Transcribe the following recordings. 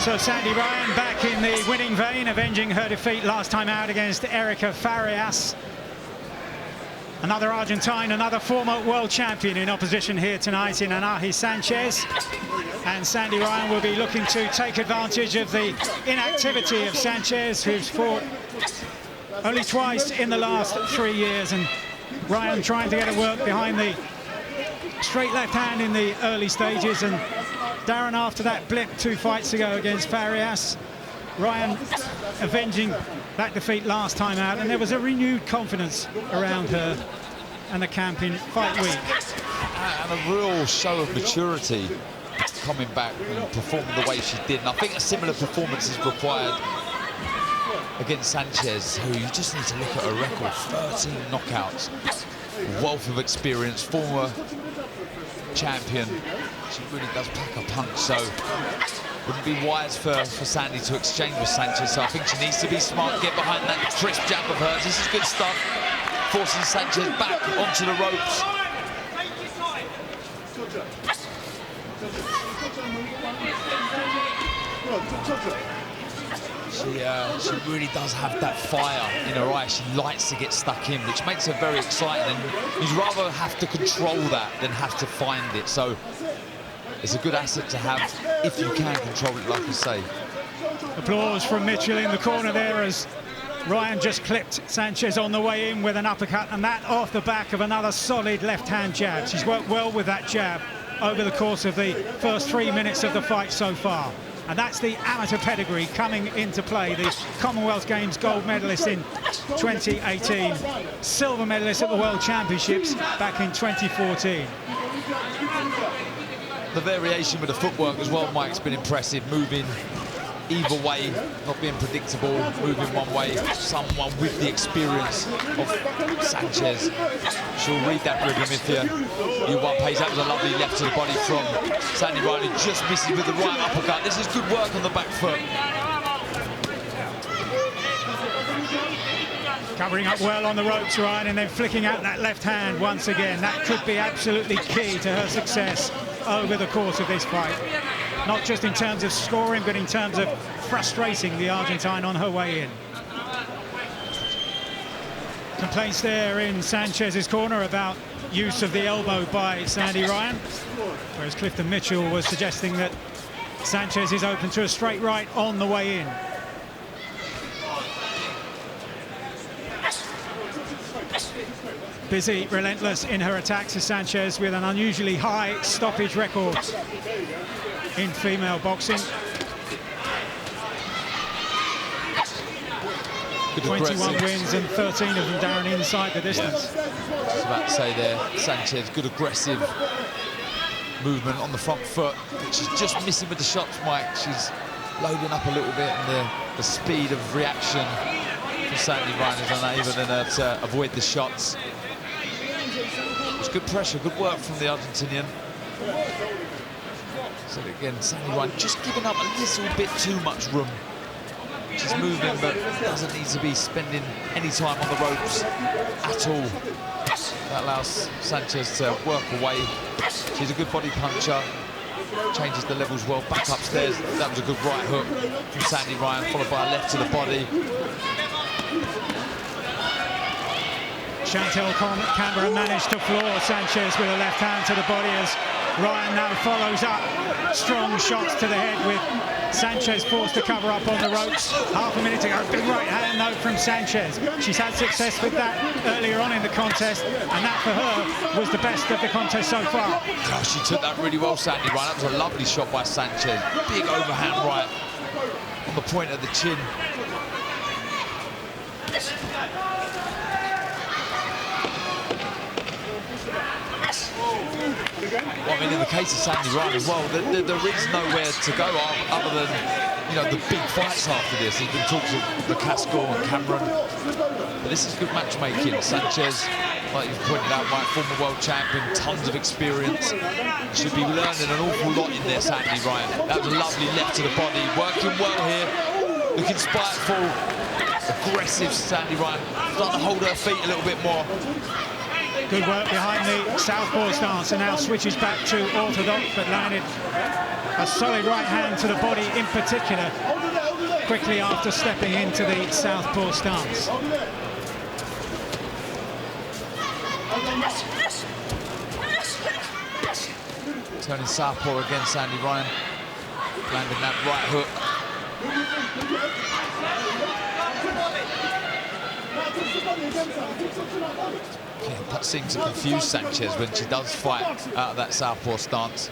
So Sandy Ryan back in the winning vein, avenging her defeat last time out against Erika Farias. Another Argentine, another former world champion in opposition here tonight in Anahi Sanchez. And Sandy Ryan will be looking to take advantage of the inactivity of Sanchez, who's fought only twice in the last 3 years. And Ryan trying to get it work behind the straight left hand in the early stages. And Darren, after that blip 2 fights ago against Farias, Ryan avenging that defeat last time out, and there was a renewed confidence around her and the camp in fight week. And a real show of maturity coming back and performing the way she did. And I think a similar performance is required against Sanchez, who you just need to look at her record. 13 knockouts, wealth of experience, former champion. She really does pack a punch, so wouldn't be wise for Sandy to exchange with Sanchez. So I think she needs to be smart, get behind that crisp jab of hers. This is good stuff, forcing Sanchez back onto the ropes. She really does have that fire in her eye. She likes to get stuck in, which makes her very exciting. And you'd rather have to control that than have to find it. So it's a good asset to have if you can control it, like you say. Applause from Mitchell in the corner there as Ryan just clipped Sanchez on the way in with an uppercut, and that off the back of another solid left-hand jab. She's worked well with that jab over the course of the first 3 minutes of the fight so far. And that's the amateur pedigree coming into play. The Commonwealth Games gold medalist in 2018, silver medalist at the World Championships back in 2014. The variation with the footwork as well, Mike's been impressive, moving either way, not being predictable, moving one way. Someone with the experience of Sanchez. She'll read that rhythm if you one pace. That was a lovely left to the body from Sandy Ryan, just missing with the right uppercut. This is good work on the back foot. Covering up well on the ropes, Ryan, and then flicking out that left hand once again. That could be absolutely key to her success over the course of this fight. Not just in terms of scoring, but in terms of frustrating the Argentine on her way in. Complaints there in Sanchez's corner about use of the elbow by Sandy Ryan, whereas Clifton Mitchell was suggesting that Sanchez is open to a straight right on the way in. Busy, relentless in her attacks is Sanchez, with an unusually high stoppage record in female boxing. 21 wins and 13 of them, Darren, inside the distance. Yeah. I was about to say there, Sanchez, good aggressive movement on the front foot. She's just missing with the shots, Mike. She's loading up a little bit, and the speed of reaction from Sandy Ryan is unable to avoid the shots. It's good pressure, good work from the Argentinian. So again, Sandy Ryan just giving up a little bit too much room. She's moving, but doesn't need to be spending any time on the ropes at all. That allows Sanchez to work away. She's a good body puncher. Changes the levels well. Back upstairs. That was a good right hook from Sandy Ryan, followed by a left to the body. Chantel Canberra managed to floor Sanchez with a left hand to the body as Ryan now follows up strong shots to the head, with Sanchez forced to cover up on the ropes. Half a minute ago, big right hand though from Sanchez. She's had success with that earlier on in the contest, and that for her was the best of the contest so far. Oh, she took that really well, Sandy Ryan. That was a lovely shot by Sanchez. Big overhand right on the point of the chin. Well, I mean, in the case of Sandy Ryan as well, there is nowhere to go other than, you know, the big fights after this. There's been talks of the Casco and Cameron, but this is good matchmaking. Sanchez, like you've pointed out, Mike, former world champion, tons of experience. Should be learning an awful lot in there, Sandy Ryan. That was a lovely left to the body, working well here, looking spiteful, aggressive. Sandy Ryan starting to hold her feet a little bit more. Good work behind the southpaw stance, and now switches back to orthodox, but landed A solid right hand to the body in particular, quickly after stepping into the southpaw stance. Turning southpaw against Sandy Ryan, landing that right hook. Yeah, that seems to confuse Sanchez when she does fight out of that southpaw stance.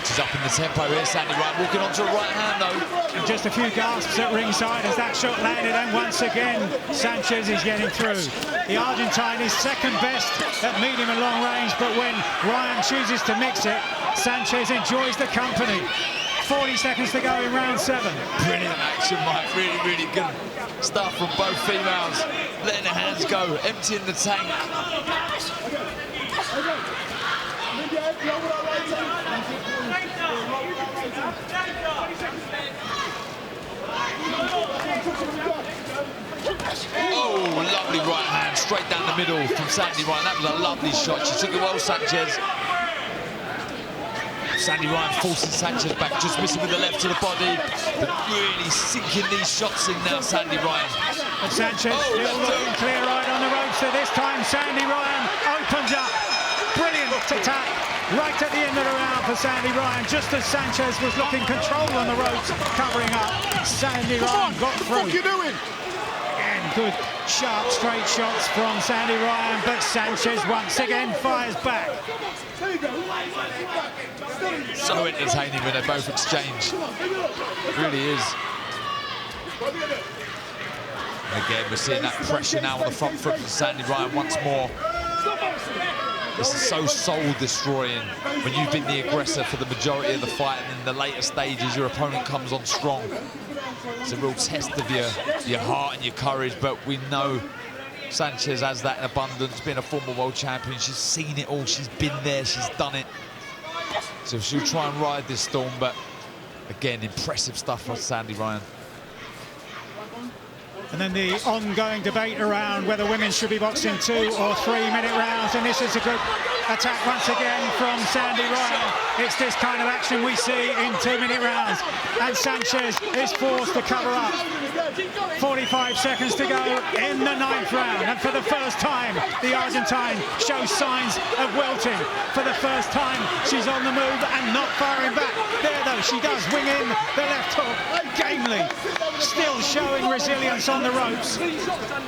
She's up in the tempo here, Sandy Ryan walking onto a right hand though. And just a few gasps at ringside as that shot landed, and once again Sanchez is getting through. The Argentine is second best at medium and long range, but when Ryan chooses to mix it, Sanchez enjoys the company. 40 seconds to go in round 7. Brilliant action, Mike. Really, really good stuff from both females. Letting the hands go, emptying the tank. Oh, lovely right hand, straight down the middle from Sandy Ryan. That was a lovely shot. She took it well, Sanchez. Sandy Ryan forcing Sanchez back, just missing with the left to the body, but really sinking these shots in now, Sandy Ryan. And Sanchez still looking clear-eyed on the ropes, so this time Sandy Ryan opens up. Brilliant attack right at the end of the round for Sandy Ryan, just as Sanchez was looking control on the ropes, covering up. Sandy Ryan got through. What are you doing? And good, sharp, straight shots from Sandy Ryan, but Sanchez once again fires back. So entertaining when they both exchange. It really is. And again, we're seeing that pressure now on the front foot from Sandy Ryan once more. This is so soul-destroying when you've been the aggressor for the majority of the fight, and in the later stages your opponent comes on strong. It's a real test of your heart and your courage, but we know Sanchez has that in abundance. Being a former world champion, she's seen it all, she's been there, she's done it. So she'll try and ride this storm, but again, impressive stuff from Sandy Ryan. And then the ongoing debate around whether women should be boxing 2 or 3 minute rounds, and this is a good attack once again from Sandy Ryan. It's this kind of action we see in 2 minute rounds, and Sanchez is forced to cover up. 45 seconds to go in the 9th round, and for the first time the Argentine shows signs of wilting. For the first time she's on the move and not firing back. There though, she does wing in the left hook, gamely, still showing resilience on the ropes.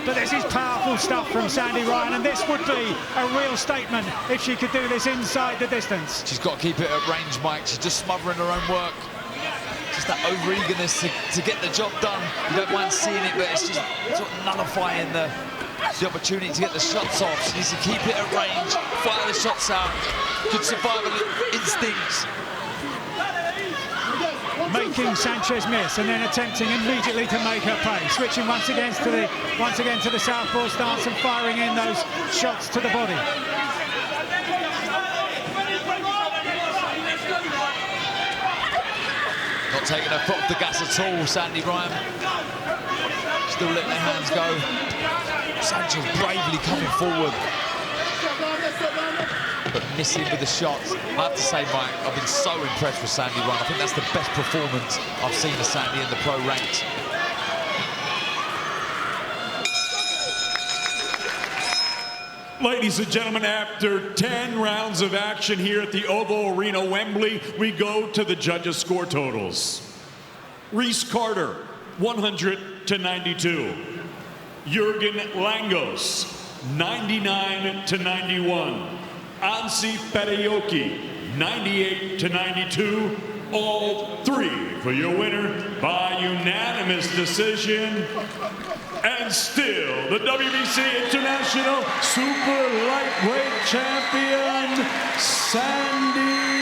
But this is powerful stuff from Sandy Ryan, and this would be a real statement if she could do this inside the distance. She's got to keep it at range, Mike. She's just smothering her own work. Just that over-eagerness to get the job done. You don't mind seeing it, but it's just sort of nullifying the opportunity to get the shots off. She needs to keep it at range, fire the shots out. Good survival instincts. Making Sanchez miss and then attempting immediately to make her pay. Switching once again to the southpaw stance and firing in those shots to the body. Not taking her foot off the gas at all, Sandy Ryan. Still letting her hands go. Sanchez bravely coming forward, but missing with the shots. I have to say, Mike, I've been so impressed with Sandy Ryan. I think that's the best performance I've seen of Sandy in the pro ranks. Ladies and gentlemen, after 10 rounds of action here at the Oval Arena, Wembley, we go to the judges' score totals. Reese Carter, 100-92. Jurgen Langos, 99-91. Ansi Pereyoki, 98-92. All 3 for your winner by unanimous decision. And still, the WBC International Super Lightweight Champion, Sandy